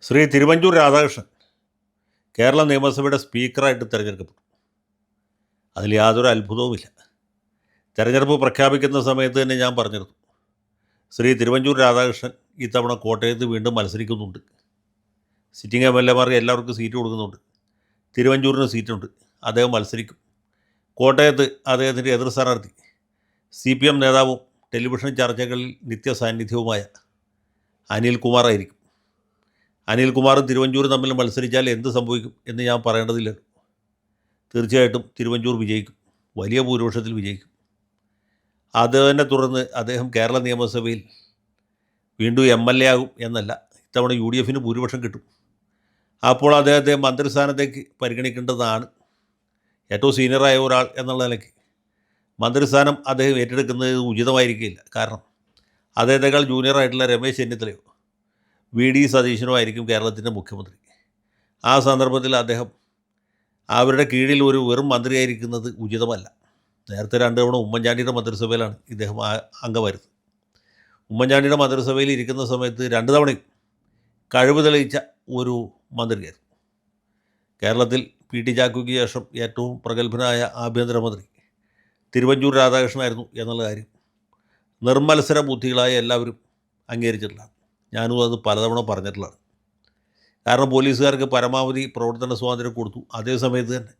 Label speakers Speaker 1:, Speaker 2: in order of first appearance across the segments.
Speaker 1: ശ്രീ തിരുവഞ്ചൂർ രാധാകൃഷ്ണൻ കേരള നിയമസഭയുടെ സ്പീക്കറായിട്ട് തിരഞ്ഞെടുക്കപ്പെട്ടു. അതിൽ യാതൊരു അത്ഭുതവുമില്ല. തെരഞ്ഞെടുപ്പ് പ്രഖ്യാപിക്കുന്ന സമയത്ത് തന്നെ ഞാൻ പറഞ്ഞിരുന്നു, ശ്രീ തിരുവഞ്ചൂർ രാധാകൃഷ്ണൻ ഇത്തവണ കോട്ടയത്ത് വീണ്ടും മത്സരിക്കുന്നുണ്ട്. സിറ്റിംഗ് എം എൽ എമാർക്ക് എല്ലാവർക്കും സീറ്റ് കൊടുക്കുന്നുണ്ട്. തിരുവഞ്ചൂരിന് സീറ്റുണ്ട്, അദ്ദേഹം മത്സരിക്കും. കോട്ടയത്ത് അദ്ദേഹത്തിൻ്റെ എതിർ സ്ഥാനാർത്ഥി CPM നേതാവും ടെലിവിഷൻ ചർച്ചകളിൽ നിത്യസാന്നിധ്യവുമായ അനിൽകുമാറായിരിക്കും. അനിൽകുമാറും തിരുവഞ്ചൂരും തമ്മിൽ മത്സരിച്ചാൽ എന്ത് സംഭവിക്കും എന്ന് ഞാൻ പറയേണ്ടതില്ലല്ലോ. തീർച്ചയായിട്ടും തിരുവഞ്ചൂർ വിജയിക്കും, വലിയ ഭൂരിപക്ഷത്തിൽ വിജയിക്കും. അതിനെ തുടർന്ന് അദ്ദേഹം കേരള നിയമസഭയിൽ വീണ്ടും MLA ആകും എന്നല്ല, ഇത്തവണ UDF ഭൂരിപക്ഷം കിട്ടും. അപ്പോൾ അദ്ദേഹത്തെ മന്ത്രിസ്ഥാനത്തേക്ക് പരിഗണിക്കേണ്ടതാണ്. ഏറ്റവും സീനിയറായ ഒരാൾ എന്നുള്ള നിലയ്ക്ക് മന്ത്രിസ്ഥാനം അദ്ദേഹം ഏറ്റെടുക്കുന്നത് ഉചിതമായിരിക്കില്ല. കാരണം അദ്ദേഹത്തെക്കാൾ ജൂനിയറായിട്ടുള്ള രമേശ് ചെന്നിത്തലയോ VD സതീശനോ ആയിരിക്കും കേരളത്തിൻ്റെ മുഖ്യമന്ത്രി. ആ സന്ദർഭത്തിൽ അദ്ദേഹം അവരുടെ കീഴിൽ ഒരു വെറും മന്ത്രിയായിരിക്കുന്നത് ഉചിതമല്ല. നേരത്തെ 2 തവണ ഉമ്മൻചാണ്ടിയുടെ മന്ത്രിസഭയിലാണ് ഇദ്ദേഹം അംഗമായിരുന്നത്. ഉമ്മൻചാണ്ടിയുടെ മന്ത്രിസഭയിൽ ഇരിക്കുന്ന സമയത്ത് 2 തവണയും കഴിവ് തെളിയിച്ച ഒരു മന്ത്രിയായിരുന്നു. കേരളത്തിൽ PT ചാക്കോയ്ക്ക് ശേഷം ഏറ്റവും പ്രഗത്ഭനായ ആഭ്യന്തരമന്ത്രി തിരുവഞ്ചൂർ രാധാകൃഷ്ണനായിരുന്നു എന്നുള്ള കാര്യം നിർമ്മത്സര ബുദ്ധികളായ എല്ലാവരും അംഗീകരിച്ചിട്ടുള്ളതാണ്. ഞാനും അത് പലതവണ പറഞ്ഞിട്ടുള്ളതാണ്. കാരണം പോലീസുകാർക്ക് പരമാവധി പ്രവർത്തന സ്വാതന്ത്ര്യം കൊടുത്തു. അതേ സമയത്ത് തന്നെ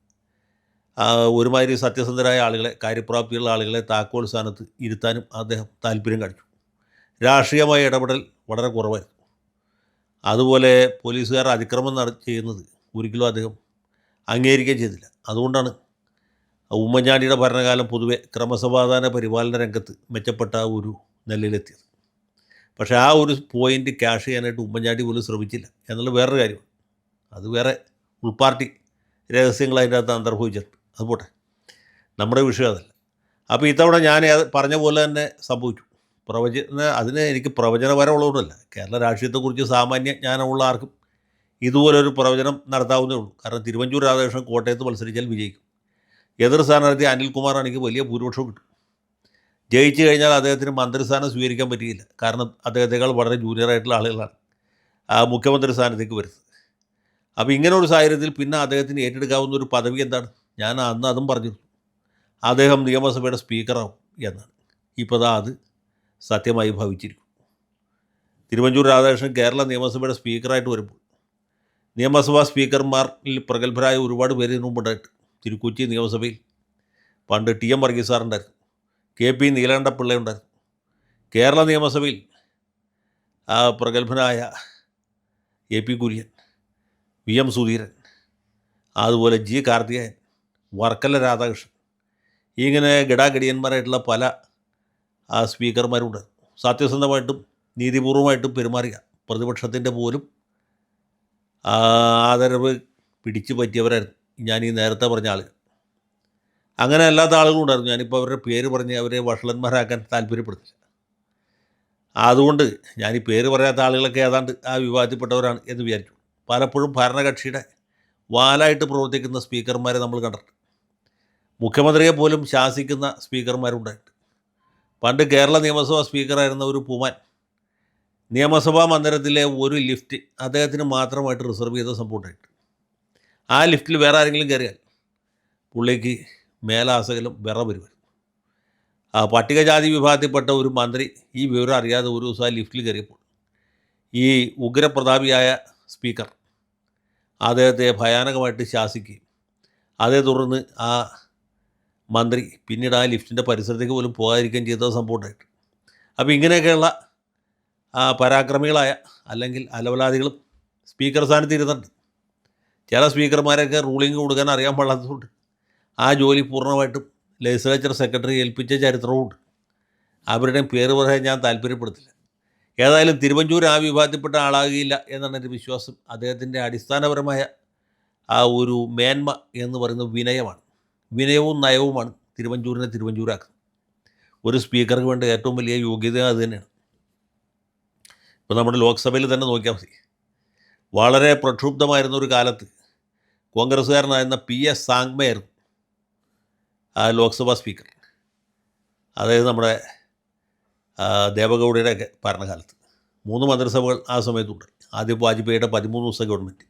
Speaker 1: ഒരുമാതിരി സത്യസന്ധരായ ആളുകളെ, കാര്യപ്രാപ്തിയുള്ള ആളുകളെ താക്കോൽ സ്ഥാനത്ത് ഇരുത്താനും അദ്ദേഹം താല്പര്യം കാണിച്ചു. രാഷ്ട്രീയമായ ഇടപെടൽ വളരെ കുറവായിരുന്നു. അതുപോലെ പോലീസുകാർ അതിക്രമം ചെയ്യുന്നത് ഒരിക്കലും അദ്ദേഹം അംഗീകരിക്കുകയും ചെയ്തില്ല. അതുകൊണ്ടാണ് ഉമ്മൻചാണ്ടിയുടെ ഭരണകാലം പൊതുവെ ക്രമസമാധാന പരിപാലന രംഗത്ത് മെച്ചപ്പെട്ട ഒരു നിലയിലെത്തിയത്. പക്ഷേ ആ ഒരു പോയിൻ്റ് ക്യാഷ് ചെയ്യാനായിട്ട് ഉമ്മൻചാണ്ടി പോലും ശ്രമിച്ചില്ല എന്നുള്ള വേറൊരു കാര്യമാണ്. അത് വേറെ ഉൾപാർട്ടി രഹസ്യങ്ങൾ അതിൻ്റെ അകത്ത് അന്തർഭവിച്ചിട്ടുണ്ട്. അത് പോട്ടെ, നമ്മുടെ വിഷയം അതല്ല. അപ്പോൾ ഇത്തവണ ഞാൻ പറഞ്ഞ പോലെ തന്നെ സംഭവിച്ചു. അതിന് എനിക്ക് പ്രവചനപരമുള്ളതുകൊണ്ടല്ല, കേരള രാഷ്ട്രീയത്തെക്കുറിച്ച് സാമാന്യ ജ്ഞാനമുള്ള ആർക്കും ഇതുപോലൊരു പ്രവചനം നടത്താവുന്നേ ഉള്ളൂ. കാരണം തിരുവഞ്ചൂർ രാധാകൃഷ്ണൻ കോട്ടയത്ത് മത്സരിച്ചാൽ വിജയിക്കും. എതിർ സ്ഥാനാർത്ഥി അനിൽകുമാറാണെങ്കിൽ വലിയ ഭൂരിപക്ഷം കിട്ടും. ജയിച്ചു കഴിഞ്ഞാൽ അദ്ദേഹത്തിന് മന്ത്രിസ്ഥാനം സ്വീകരിക്കാൻ പറ്റിയില്ല. കാരണം അദ്ദേഹത്തെക്കാൾ വളരെ ജൂനിയറായിട്ടുള്ള ആളുകളാണ് മുഖ്യമന്ത്രി സ്ഥാനത്തേക്ക് വരുന്നത്. അപ്പോൾ ഇങ്ങനെ ഒരു സാഹചര്യത്തിൽ പിന്നെ അദ്ദേഹത്തിന് ഏറ്റെടുക്കാവുന്ന ഒരു പദവി എന്താണ്? ഞാൻ അന്ന് അതും പറഞ്ഞിരുന്നു, അദ്ദേഹം നിയമസഭയുടെ സ്പീക്കറാവും എന്നാണ്. ഇപ്പോൾ അത് സത്യമായി ഭവിച്ചിരിക്കും. തിരുവഞ്ചൂർ രാധാകൃഷ്ണൻ കേരള നിയമസഭയുടെ സ്പീക്കറായിട്ട് വരുമ്പോൾ നിയമസഭാ സ്പീക്കർമാരിൽ പ്രഗത്ഭരായ ഒരുപാട് പേര് ഇതിനു മുമ്പുണ്ടായിട്ട്. തിരുക്കൊച്ചി നിയമസഭയിൽ പണ്ട് TM വർഗീസ് സാറുണ്ടായിരുന്നു, KP നീലകണ്ഠപിള്ള ഉണ്ടായിരുന്നു. കേരള നിയമസഭയിൽ പ്രഗത്ഭനായ AP കുര്യൻ, VM സുധീരൻ, അതുപോലെ G കാർത്തികേയൻ, വർക്കല രാധാകൃഷ്ണൻ, ഇങ്ങനെ ഗടാഗടിയന്മാരായിട്ടുള്ള പല സ്പീക്കർമാരുണ്ടായിരുന്നു. സത്യസന്ധമായിട്ടും നീതിപൂർവമായിട്ടും പെരുമാറിയ, പ്രതിപക്ഷത്തിൻ്റെ പോലും ആദരവ് പിടിച്ചു പറ്റിയവരായിരുന്നു ഞാൻ ഈ നേരത്തെ പറഞ്ഞ ആളുകൾ. അങ്ങനെ അല്ലാത്ത ആളുകളും ഉണ്ടായിരുന്നു. ഞാനിപ്പോൾ അവരുടെ പേര് പറഞ്ഞ് അവരെ വഷളന്മാരാക്കാൻ താല്പര്യപ്പെടുന്നില്ല. അതുകൊണ്ട് ഞാൻ ഈ പേര് പറയാത്ത ആളുകളൊക്കെ ഏതാണ്ട് ആ വിവാദത്തിൽപ്പെട്ടവരാണ് എന്ന് വിചാരിച്ചു. പലപ്പോഴും ഭരണകക്ഷിയുടെ വാലായിട്ട് പ്രവർത്തിക്കുന്ന സ്പീക്കർമാരെ നമ്മൾ കണ്ടിട്ടുണ്ട്. മുഖ്യമന്ത്രിയെ പോലും ശാസിക്കുന്ന സ്പീക്കർമാരുണ്ടായിട്ട്. പണ്ട് കേരള നിയമസഭാ സ്പീക്കറായിരുന്ന ഒരു പൂമാൻ നിയമസഭാ മന്ദിരത്തിലെ ഒരു ലിഫ്റ്റ് അദ്ദേഹത്തിന് മാത്രമായിട്ട് റിസർവ് ചെയ്ത സംഭവമുണ്ടായിട്ട്. ആ ലിഫ്റ്റിൽ വേറെ ആരെങ്കിലും കയറിയാൽ പുള്ളിക്ക് മേലാസകലം വിറ വരുമായിരുന്നു. പട്ടികജാതി വിഭാഗത്തിൽപ്പെട്ട ഒരു മന്ത്രി ഈ വിവരം അറിയാതെ ഒരു ദിവസം ആ ലിഫ്റ്റിൽ കയറിയപ്പോൾ ഈ ഉഗ്രപ്രതാപിയായ സ്പീക്കർ അദ്ദേഹത്തെ ഭയാനകമായിട്ട് ശാസിക്കുകയും അതേ തുടർന്ന് ആ മന്ത്രി പിന്നീട് ആ ലിഫ്റ്റിൻ്റെ പരിസരത്തേക്ക് പോലും പോകാതിരിക്കുകയും ചെയ്ത സംഭവം ഉണ്ടായിട്ട്. അപ്പോൾ ഇങ്ങനെയൊക്കെയുള്ള പരാക്രമികളായ അല്ലെങ്കിൽ അലവലാദികളും സ്പീക്കർ സ്ഥാനത്ത് ഇരുന്നുണ്ട്. ചില സ്പീക്കർമാരൊക്കെ റൂളിംഗ് കൊടുക്കാൻ അറിയാൻ പാടാത്തതുകൊണ്ട് ആ ജോലി പൂർണ്ണമായിട്ടും ലെജിസ്ലേച്ചർ സെക്രട്ടറി ഏൽപ്പിച്ച ചരിത്രവുമുണ്ട്. അവരുടെയും പേര് പറയാൻ ഞാൻ താല്പര്യപ്പെടുത്തില്ല. ഏതായാലും തിരുവഞ്ചൂർ ആ വിഭാഗത്തിൽപ്പെട്ട ആളാകുകയില്ല എന്നാണ് എൻ്റെ വിശ്വാസം. അദ്ദേഹത്തിൻ്റെ അടിസ്ഥാനപരമായ ആ ഒരു മേന്മ എന്ന് പറയുന്നത് വിനയമാണ്. വിനയവും നയവുമാണ് തിരുവഞ്ചൂരിനെ തിരുവഞ്ചൂരാക്കുന്നത്. ഒരു സ്പീക്കർക്ക് വേണ്ട ഏറ്റവും വലിയ യോഗ്യത അത് തന്നെയാണ്. ഇപ്പോൾ നമ്മുടെ ലോക്സഭയിൽ തന്നെ നോക്കിയാൽ മതി. വളരെ പ്രക്ഷുബ്ധമായിരുന്ന ഒരു കാലത്ത് കോൺഗ്രസ്സുകാരനായിരുന്ന PS സാങ്മയായിരുന്നു ലോക്സഭാ സ്പീക്കർ. അതായത് നമ്മുടെ ദേവഗൗഡയുടെയൊക്കെ ഭരണകാലത്ത് 3 മന്ത്രിസഭകൾ ആ സമയത്തുണ്ടായി. ആദ്യം വാജ്പേയിയുടെ 13 ദിവസ ഗവൺമെൻറ്,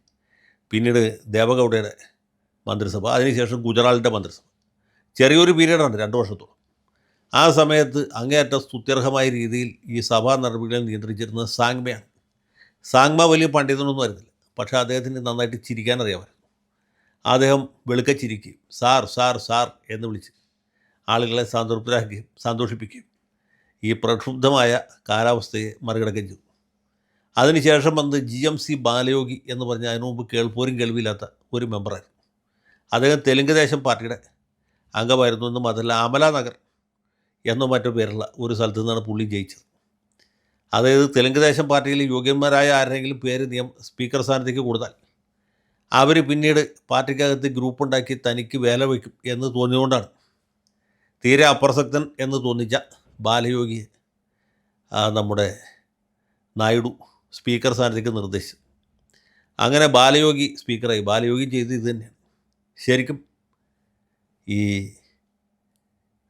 Speaker 1: പിന്നീട് ദേവഗൗഡയുടെ മന്ത്രിസഭ, അതിനുശേഷം ഗുജറാളിൻ്റെ മന്ത്രിസഭ. ചെറിയൊരു പീരീഡാണ് 2 വർഷത്തോളം. ആ സമയത്ത് അങ്ങേയറ്റം സ്തുത്യർഹമായ രീതിയിൽ ഈ സഭാ നടപടികളെ നിയന്ത്രിച്ചിരുന്നത് സാങ്മയാണ്. സാങ്മ വലിയ പണ്ഡിതനൊന്നും ആയിരുന്നില്ല, പക്ഷേ അദ്ദേഹത്തിന് നന്നായിട്ട് ചിരിക്കാൻ അറിയാമായിരുന്നു. അദ്ദേഹം വെളുക്കെ ചിരിക്കുകയും സാർ സാർ സാർ എന്ന് വിളിച്ച് ആളുകളെ സംതൃപ്തരാക്കുകയും സന്തോഷിപ്പിക്കുകയും ഈ പ്രക്ഷുബ്ധമായ കാലാവസ്ഥയെ മറികടക്കുകയും ചെയ്തു. അതിനുശേഷം വന്ന് GMC ബാലയോഗി എന്ന് പറഞ്ഞ അതിനു മുമ്പ് കേൾപ്പോരും കേൾവിയില്ലാത്ത ഒരു മെമ്പറായിരുന്നു. അദ്ദേഹം തെലുങ്ക് ദേശം പാർട്ടിയുടെ അംഗമായിരുന്നു എന്നും അതല്ല അമലാനഗർ എന്നോ മറ്റോ പേരുള്ള ഒരു സ്ഥലത്തു നിന്നാണ് പുള്ളി ജയിച്ചത്. അതായത് തെലുങ്ക് ദേശം പാർട്ടിയിൽ യോഗ്യന്മാരായ ആരെങ്കിലും പേര് സ്പീക്കർ സ്ഥാനത്തേക്ക് കൊടുത്താൽ അവർ പിന്നീട് പാർട്ടിക്കകത്ത് ഗ്രൂപ്പ് ഉണ്ടാക്കി തനിക്ക് വേല വയ്ക്കും എന്ന് തോന്നിയുകൊണ്ടാണ് തീരെ അപ്രസക്തൻ എന്ന് തോന്നിച്ച ബാലയോഗിയെ നമ്മുടെ നായിഡു സ്പീക്കർ സ്ഥാനത്തേക്ക് നിർദ്ദേശിച്ചു. അങ്ങനെ ബാലയോഗി സ്പീക്കറായി. ബാലയോഗി ചെയ്ത് ഇത് തന്നെയാണ്. ശരിക്കും ഈ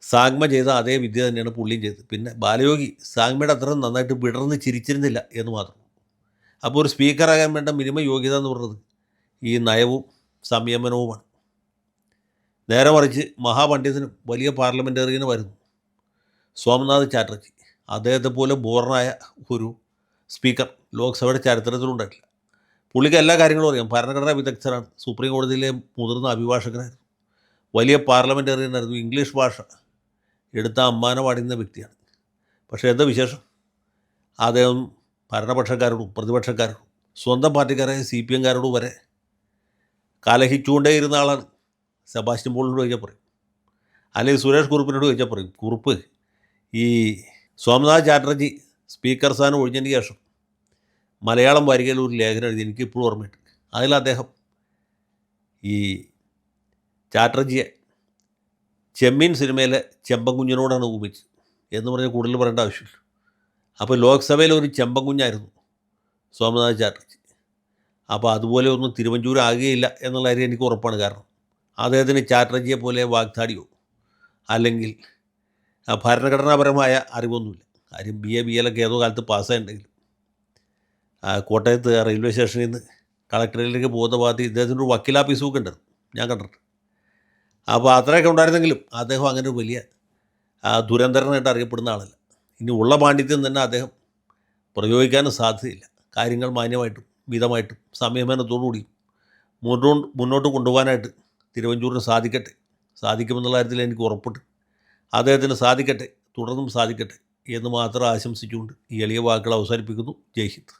Speaker 1: സാങ്മ ചെയ്ത അതേ വിദ്യ തന്നെയാണ് പുള്ളിയും ചെയ്തത്. പിന്നെ ബാലയോഗി സാങ്മയുടെ അത്ര നന്നായിട്ട് വിടർന്ന് ചിരിച്ചിരുന്നില്ല എന്ന് മാത്രം. അപ്പോൾ ഒരു സ്പീക്കറാകാൻ വേണ്ട മിനിമം യോഗ്യത എന്ന് പറയുന്നത് ഈ നയവും സംയമനവുമാണ്. നേരെ മറിച്ച് മഹാപണ്ഡിതനും വലിയ പാർലമെൻറ്റേറിയനും വരുന്നു സോംനാഥ് ചാറ്റർജി. അദ്ദേഹത്തെ പോലെ ബോർണായ ഒരു സ്പീക്കർ ലോക്സഭയുടെ ചരിത്രത്തിലുണ്ടായിട്ടില്ല. പുള്ളിക്ക് എല്ലാ കാര്യങ്ങളും അറിയാം. ഭരണഘടനാ വിദഗ്ധനാണ്. സുപ്രീം കോടതിയിലെ മുതിർന്ന അഭിഭാഷകനായിരുന്നു. വലിയ പാർലമെൻറ്റേറിയനായിരുന്നു. ഇംഗ്ലീഷ് ഭാഷ എടുത്ത അമ്മാനം അടിയുന്ന വ്യക്തിയാണ്. പക്ഷേ എന്താ വിശേഷം? അദ്ദേഹം ഭരണപക്ഷക്കാരോടും പ്രതിപക്ഷക്കാരോടും സ്വന്തം പാർട്ടിക്കാരായ CPM വരെ കലഹിച്ചുകൊണ്ടേയിരുന്ന ആളാണ്. സെബാസ്റ്റ്യൻ പോളിനോട് ചോദിച്ചാൽ പറയും, അല്ലെങ്കിൽ സുരേഷ് കുറുപ്പിനോട് ചോദിച്ചാൽ പറയും, കുറുപ്പ് ഈ സോംനാഥ് ചാറ്റർജി സ്പീക്കർ സ്ഥാനം ഒഴിഞ്ഞതിന് ശേഷം മലയാളം വാരികയിൽ ഒരു ലേഖനം എഴുതി, എനിക്ക് ഇപ്പോഴും ഓർമ്മയുണ്ട്. അതിൽ അദ്ദേഹം ഈ ചാറ്റർജിയെ ചെമ്മീൻ സിനിമയിലെ ചെമ്പൻകുഞ്ഞിനോടാണ് ഉപമിച്ചത് എന്ന് പറഞ്ഞാൽ കൂടുതൽ പറയേണ്ട ആവശ്യമില്ല. അപ്പോൾ ലോക്സഭയിൽ ഒരു ചെമ്പൻകുഞ്ഞായിരുന്നു സോമനാഥ് ചാറ്റർജി. അപ്പോൾ അതുപോലെ ഒന്നും തിരുവഞ്ചൂർ ആകുകയില്ല എന്നുള്ള കാര്യം എനിക്ക് ഉറപ്പാണ്. കാരണം അദ്ദേഹത്തിന് ചാറ്റർജിയെ പോലെ വാഗ്ദാടിയോ അല്ലെങ്കിൽ ഭരണഘടനാപരമായ അറിവൊന്നുമില്ല. കാര്യം BA BL ഏതോ കാലത്ത് പാസ്സായിട്ടുണ്ടെങ്കിലും കോട്ടയത്ത് റെയിൽവേ സ്റ്റേഷനിൽ നിന്ന് കളക്ടറേറ്റിലേക്ക് പോകുന്ന ഭാഗത്ത് ഇദ്ദേഹത്തിൻ്റെ ഒരു വക്കീലാഫീസൊക്കെ ഉണ്ടായിരുന്നു, ഞാൻ കണ്ടിട്ടുണ്ട്. അപ്പോൾ അത്രയൊക്കെ ഉണ്ടായിരുന്നെങ്കിലും അദ്ദേഹം അങ്ങനെ ഒരു വലിയ ദുരന്തരനായിട്ട് അറിയപ്പെടുന്ന ആളല്ല. ഇനി ഉള്ള പാണ്ഡിത്യം തന്നെ അദ്ദേഹം പ്രയോഗിക്കാനും സാധ്യതയില്ല. കാര്യങ്ങൾ മാന്യമായിട്ടും മിതമായിട്ടും സംയമനത്തോടുകൂടിയും മുന്നോട്ട് കൊണ്ടുപോകാനായിട്ട് തിരുവഞ്ചൂരിന് സാധിക്കുമെന്നുള്ള കാര്യത്തിൽ എനിക്ക് ഉറപ്പുണ്ട്. അദ്ദേഹത്തിന് സാധിക്കട്ടെ, തുടർന്നും സാധിക്കട്ടെ എന്ന് മാത്രം ആശംസിച്ചുകൊണ്ട് ഈ എളിയ വാക്കുകൾ അവസാനിപ്പിക്കുന്നു. ജയ് ഹിന്ദ്.